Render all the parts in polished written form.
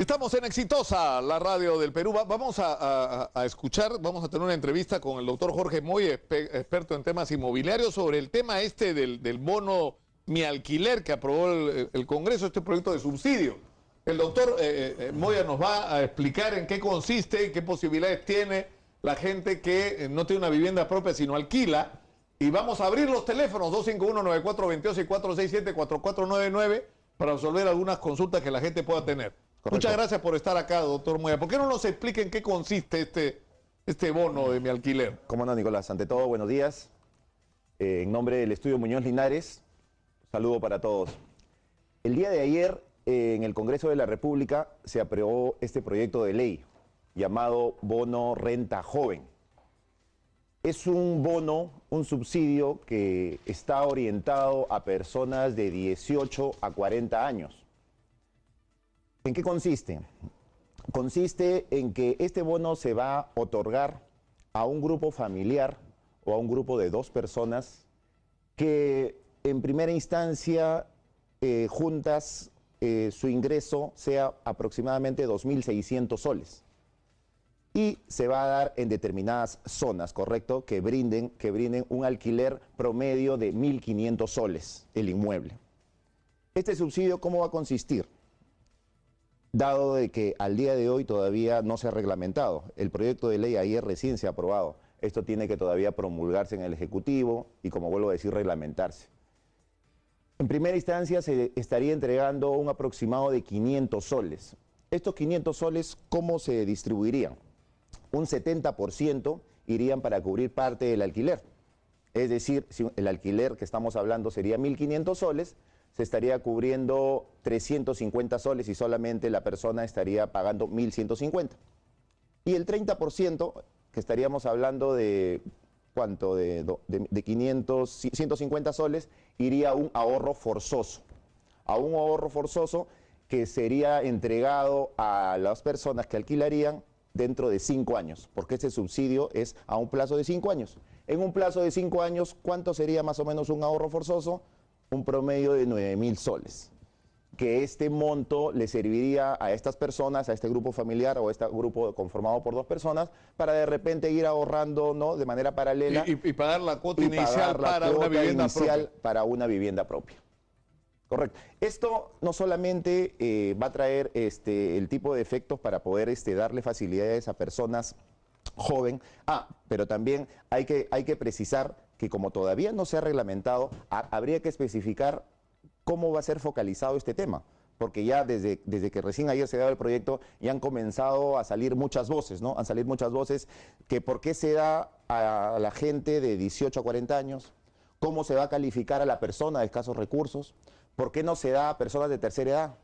Estamos en Exitosa, la radio del Perú. Vamos a escuchar, vamos a tener una entrevista con el doctor Jorge Moy, experto en temas inmobiliarios, sobre el tema este del bono Mi Alquiler que aprobó el Congreso, este proyecto de subsidio. El doctor Moya nos va a explicar en qué consiste y qué posibilidades tiene la gente que no tiene una vivienda propia sino alquila. Y vamos a abrir los teléfonos 251-9422 y 467-4499 para resolver algunas consultas que la gente pueda tener. Correcto. Muchas gracias por estar acá, doctor Moya. ¿Por qué no nos explica en qué consiste este bono de Mi Alquiler? Cómo no, Nicolás. Ante todo, buenos días. En nombre del Estudio Muñoz Linares, saludo para todos. El día de ayer, en el Congreso de la República, se aprobó este proyecto de ley llamado Bono Renta Joven. Es un bono, un subsidio que está orientado a personas de 18 a 40 años. ¿En qué consiste? Consiste en que este bono se va a otorgar a un grupo familiar o a un grupo de 2 personas que en primera instancia juntas su ingreso sea aproximadamente 2.600 soles. Y se va a dar en determinadas zonas, ¿correcto? Que brinden un alquiler promedio de 1.500 soles el inmueble. ¿Este subsidio cómo va a consistir? Dado de que al día de hoy todavía no se ha reglamentado, el proyecto de ley ayer recién se ha aprobado, esto tiene que todavía promulgarse en el Ejecutivo y, como vuelvo a decir, reglamentarse. En primera instancia se estaría entregando un aproximado de 500 soles. Estos 500 soles, ¿cómo se distribuirían? Un 70% irían para cubrir parte del alquiler. Es decir, si el alquiler que estamos hablando sería 1.500 soles, se estaría cubriendo 350 soles y solamente la persona estaría pagando 1.150. Y el 30%, que estaríamos hablando de, ¿cuánto? De 500, 150 soles, iría a un ahorro forzoso. A un ahorro forzoso que sería entregado a las personas que alquilarían dentro de 5 años, porque este subsidio es a un plazo de 5 años. En un plazo de 5 años, ¿cuánto sería más o menos un ahorro forzoso? Un promedio de 9.000 soles, que este monto le serviría a estas personas, a este grupo familiar o a este grupo conformado por 2 personas, para de repente ir ahorrando, ¿no?, de manera paralela. Y pagar la cuota inicial para una vivienda propia. Correcto. Esto no solamente va a traer el tipo de efectos para poder darle facilidades a personas joven, pero también hay que precisar que como todavía no se ha reglamentado, habría que especificar cómo va a ser focalizado este tema, porque ya desde que recién ayer se ha dado el proyecto, ya han comenzado a salir muchas voces, ¿no? Han salido muchas voces que por qué se da a la gente de 18 a 40 años, cómo se va a calificar a la persona de escasos recursos, por qué no se da a personas de tercera edad,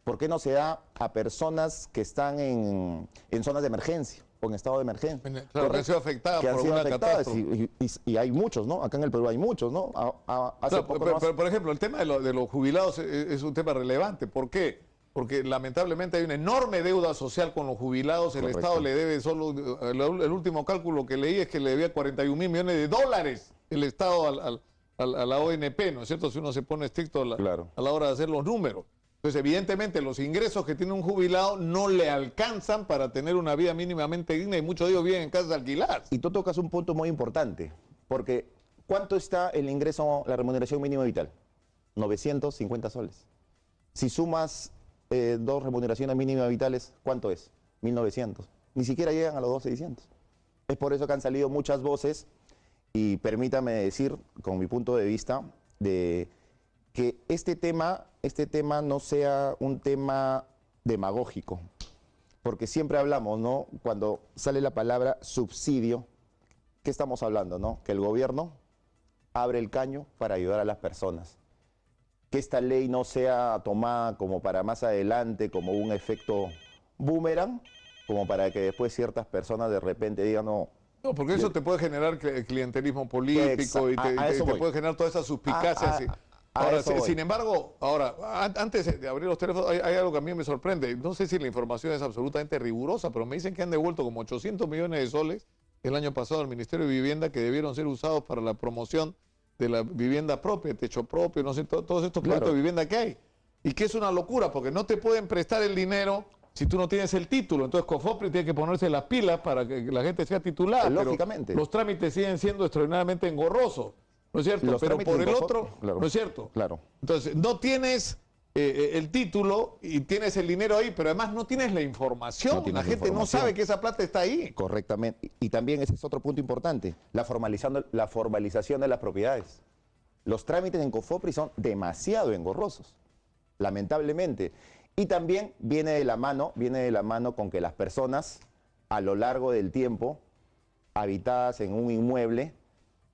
por qué no se da a personas que están en zonas de emergencia o en estado de emergencia. Claro, que han sido afectadas por alguna catástrofe. Y hay muchos, ¿no? Acá en el Perú hay muchos, ¿no? Pero, por ejemplo, el tema de los jubilados es un tema relevante. ¿Por qué? Porque lamentablemente hay una enorme deuda social con los jubilados. El Correcto. Estado le debe solo, el último cálculo que leí es que le debía 41.000 millones de dólares el Estado a la ONP, ¿no es cierto? Si uno se pone estricto Claro. a la hora de hacer los números. Entonces, evidentemente, los ingresos que tiene un jubilado no le alcanzan para tener una vida mínimamente digna y muchos de ellos viven en casas alquiladas. Y tú tocas un punto muy importante, porque ¿cuánto está el ingreso, la remuneración mínima vital? 950 soles. Si sumas 2 remuneraciones mínimas vitales, ¿cuánto es? 1.900. Ni siquiera llegan a los 2.600. Es por eso que han salido muchas voces, y permítame decir, con mi punto de vista, de que este tema no sea un tema demagógico, porque siempre hablamos, ¿no? Cuando sale la palabra subsidio, ¿qué estamos hablando, no? Que el gobierno abre el caño para ayudar a las personas. Que esta ley no sea tomada como para más adelante, como un efecto boomerang, como para que después ciertas personas de repente digan, no. No, porque eso te puede generar clientelismo político y te puede generar todas esas suspicacias. Ahora, sin embargo, antes de abrir los teléfonos, hay algo que a mí me sorprende. No sé si la información es absolutamente rigurosa, pero me dicen que han devuelto como 800 millones de soles el año pasado al Ministerio de Vivienda que debieron ser usados para la promoción de la vivienda propia, techo propio, no sé, todos estos proyectos de vivienda que hay. Y que es una locura, porque no te pueden prestar el dinero si tú no tienes el título. Entonces COFOPRIS tiene que ponerse las pilas para que la gente sea titulada. Lógicamente. Los trámites siguen siendo extraordinariamente engorrosos, ¿no es cierto? Pero por el otro, claro, ¿no es cierto? Claro. Entonces, no tienes el título y tienes el dinero ahí, pero además no tienes la información. No tienes la gente no sabe que esa plata está ahí. Correctamente. Y también ese es otro punto importante, la formalización de las propiedades. Los trámites en COFOPRIS son demasiado engorrosos, lamentablemente. Y también viene de la mano con que las personas, a lo largo del tiempo, habitadas en un inmueble,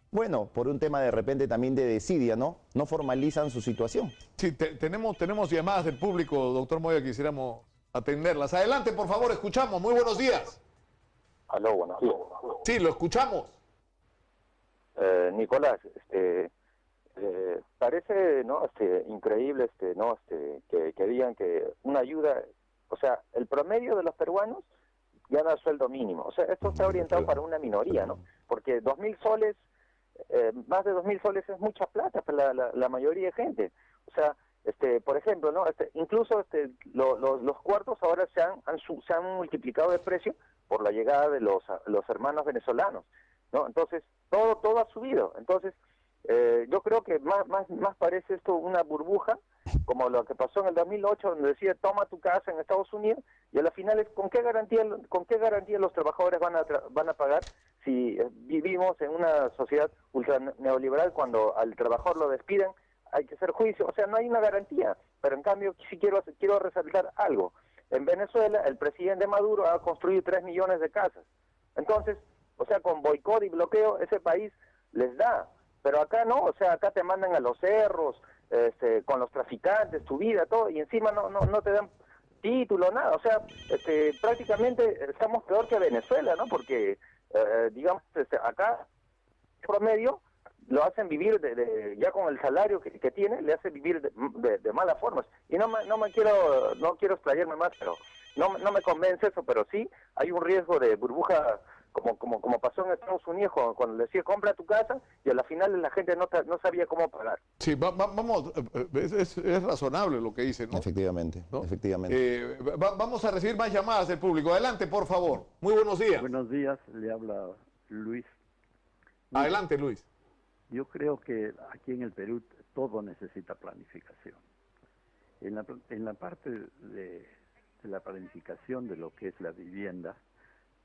bueno, por un tema de repente también de desidia, ¿no? No formalizan su situación. Sí, tenemos llamadas del público, doctor Moya, quisiéramos atenderlas. Adelante, por favor, escuchamos. Muy buenos días. Aló, buenos días. Sí, lo escuchamos. Nicolás, parece, ¿no? Increíble, ¿no? Que digan que una ayuda, o sea, el promedio de los peruanos gana sueldo mínimo. O sea, esto está orientado para una minoría, ¿no? Porque 2.000 soles, más de 2.000 soles es mucha plata para la mayoría de gente. O sea, por ejemplo, ¿no? Incluso los cuartos ahora se han multiplicado de precio por la llegada de los hermanos venezolanos, ¿no? Entonces, todo ha subido. Entonces, yo creo que más parece esto una burbuja, como lo que pasó en el 2008, donde decía, toma tu casa en Estados Unidos, y a la final es, ¿con qué garantía los trabajadores van a pagar si vivimos en una sociedad ultra neoliberal? Cuando al trabajador lo despiden, hay que hacer juicio, o sea, no hay una garantía. Pero en cambio, sí quiero resaltar algo. En Venezuela, el presidente Maduro ha construido 3 millones de casas. Entonces, o sea, con boicot y bloqueo, ese país les da. Pero acá no, o sea, acá te mandan a los cerros, con los traficantes, tu vida, todo, y encima no te dan título, nada. O sea, prácticamente estamos peor que Venezuela, ¿no? Porque, digamos, acá, promedio, lo hacen vivir ya con el salario que tiene, le hace vivir de malas formas. Y no quiero explayarme más, pero no me convence eso, pero sí hay un riesgo de burbuja, como pasó en Estados Unidos cuando decía compra tu casa y a la final la gente no sabía cómo pagar. Sí, vamos, es razonable lo que dice, ¿no? Efectivamente, ¿No? efectivamente. Vamos a recibir más llamadas del público. Adelante, por favor. Muy buenos días. Buenos días, le habla Luis. Adelante, Luis. Yo creo que aquí en el Perú todo necesita planificación. En la parte de la planificación de lo que es la vivienda,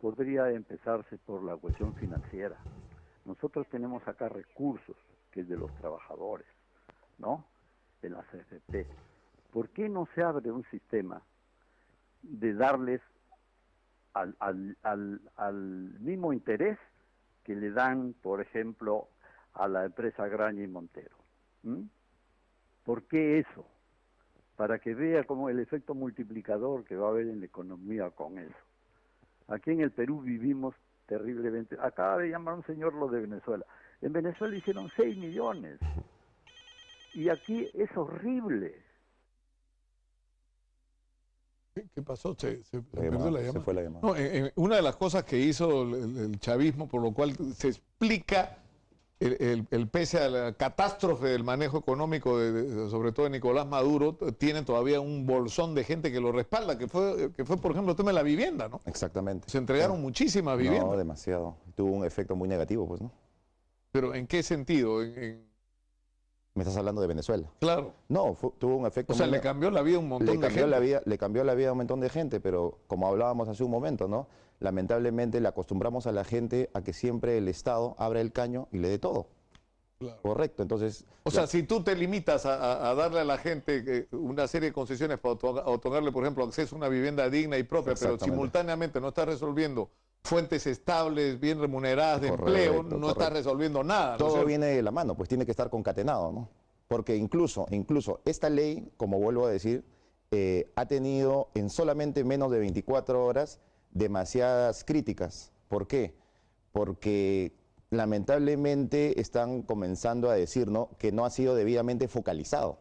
podría empezarse por la cuestión financiera. Nosotros tenemos acá recursos, que es de los trabajadores, ¿no? De la CFP. ¿Por qué no se abre un sistema de darles al mismo interés que le dan, por ejemplo, a la empresa Graña y Montero? ¿Por qué eso? Para que vea como el efecto multiplicador que va a haber en la economía con eso. Aquí en el Perú vivimos terriblemente. Acaba de llamar un señor lo de Venezuela. En Venezuela hicieron 6 millones. Y aquí es horrible. ¿Qué pasó? Se perdió la llamada. Se fue la llamada. No, una de las cosas que hizo el chavismo, por lo cual se explica el pese a la catástrofe del manejo económico, sobre todo de Nicolás Maduro, tiene todavía un bolsón de gente que lo respalda, que fue por ejemplo, el tema de la vivienda, ¿no? Exactamente. Se entregaron muchísimas viviendas. No, demasiado. Tuvo un efecto muy negativo, pues, ¿no? ¿Pero en qué sentido? Me estás hablando de Venezuela. Claro. No, tuvo un efecto... O sea, le cambió la vida a un montón de gente. Le cambió la vida a un montón de gente, pero como hablábamos hace un momento, ¿no? Lamentablemente le acostumbramos a la gente a que siempre el Estado abra el caño y le dé todo. Claro. Correcto, entonces... O sea, si tú te limitas a darle a la gente una serie de concesiones para otorgarle, por ejemplo, acceso a una vivienda digna y propia, pero simultáneamente no estás resolviendo fuentes estables, bien remuneradas de empleo, no estás resolviendo nada. Todo viene de la mano, pues tiene que estar concatenado, ¿no? Porque incluso esta ley, como vuelvo a decir, ha tenido en solamente menos de 24 horas demasiadas críticas. ¿Por qué? Porque lamentablemente están comenzando a decir, ¿no?, que no ha sido debidamente focalizado.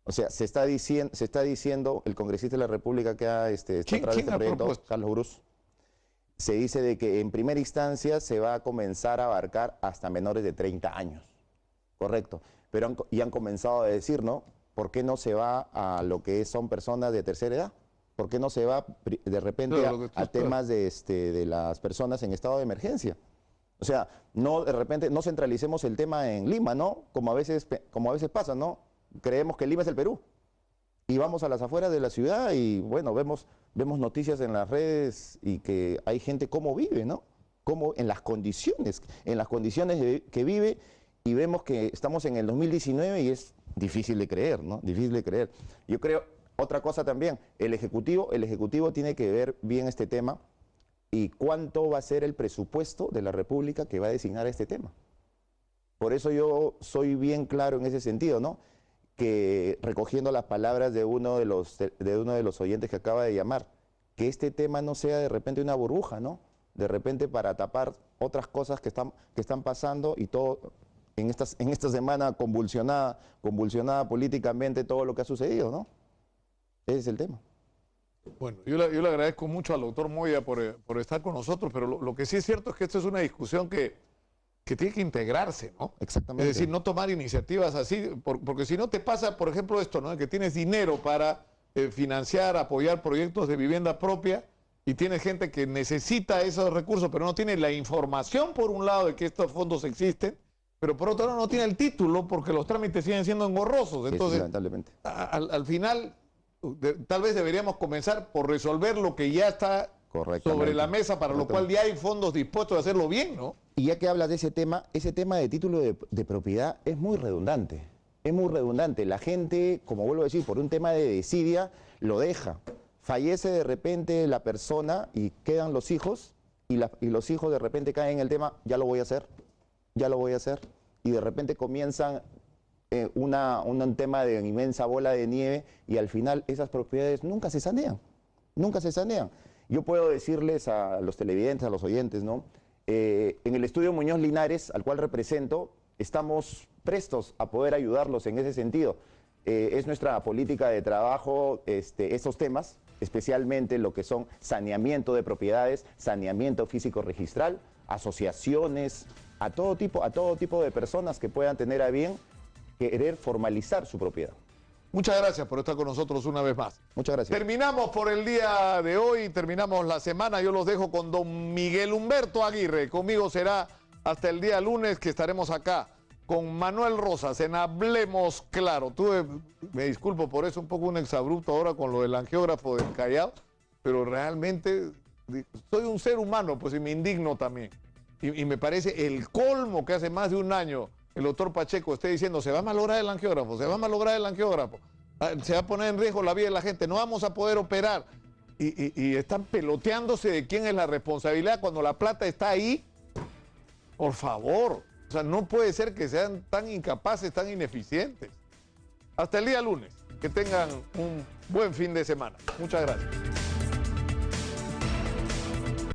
O sea, se está diciendo, el congresista de la República que ha está a través de este proyecto, Carlos Gruz, se dice de que en primera instancia se va a comenzar a abarcar hasta menores de 30 años. Correcto. Pero han comenzado a decir, ¿no?, ¿por qué no se va a lo que son personas de tercera edad? ¿Por qué no se va de repente Claro, a temas de las personas en estado de emergencia? O sea, no de repente no centralicemos el tema en Lima, ¿no? Como a veces pasa, ¿no? Creemos que Lima es el Perú. Y vamos a las afueras de la ciudad y bueno, vemos noticias en las redes y que hay gente cómo vive, ¿no? Cómo en las condiciones que vive, y vemos que estamos en el 2019 y es difícil de creer, ¿no? Difícil de creer. Yo creo, otra cosa también, el Ejecutivo tiene que ver bien este tema y cuánto va a ser el presupuesto de la República que va a designar este tema. Por eso yo soy bien claro en ese sentido, ¿no? Que recogiendo las palabras de uno de los oyentes que acaba de llamar, que este tema no sea de repente una burbuja, ¿no? De repente para tapar otras cosas que están pasando y todo en esta semana convulsionada políticamente todo lo que ha sucedido, ¿no? Ese es el tema. Bueno, yo le agradezco mucho al doctor Moya por estar con nosotros, pero lo que sí es cierto es que esto es una discusión que tiene que integrarse, ¿no? Exactamente. Es decir, no tomar iniciativas así, porque si no te pasa, por ejemplo, esto, ¿no? Que tienes dinero para financiar, apoyar proyectos de vivienda propia y tienes gente que necesita esos recursos, pero no tiene la información, por un lado, de que estos fondos existen, pero por otro lado no tiene el título porque los trámites siguen siendo engorrosos. Entonces, lamentablemente. Al final, tal vez deberíamos comenzar por resolver lo que ya está sobre la mesa, para lo cual ya hay fondos dispuestos a hacerlo bien, ¿no? Y ya que hablas de ese tema de título de propiedad es muy redundante. Es muy redundante. La gente, como vuelvo a decir, por un tema de desidia, lo deja. Fallece de repente la persona y quedan los hijos, y los hijos de repente caen en el tema, ya lo voy a hacer, y de repente comienzan un tema de inmensa bola de nieve, y al final esas propiedades nunca se sanean. Yo puedo decirles a los televidentes, a los oyentes, ¿no? En el estudio Muñoz Linares, al cual represento, estamos prestos a poder ayudarlos en ese sentido. Es nuestra política de trabajo estos temas, especialmente lo que son saneamiento de propiedades, saneamiento físico registral, asociaciones, a todo tipo de personas que puedan tener a bien querer formalizar su propiedad. Muchas gracias por estar con nosotros una vez más. Muchas gracias. Terminamos por el día de hoy, terminamos la semana. Yo los dejo con don Miguel Humberto Aguirre. Conmigo será hasta el día lunes, que estaremos acá con Manuel Rosas en Hablemos Claro. Me disculpo por eso, un poco un exabrupto ahora con lo del angiógrafo del Callao, pero realmente soy un ser humano, pues, y me indigno también. Y me parece el colmo que hace más de un año el doctor Pacheco esté diciendo: se va a malograr el angiógrafo, se va a poner en riesgo la vida de la gente, no vamos a poder operar. Y están peloteándose de quién es la responsabilidad cuando la plata está ahí. Por favor, o sea, no puede ser que sean tan incapaces, tan ineficientes. Hasta el día lunes, que tengan un buen fin de semana. Muchas gracias.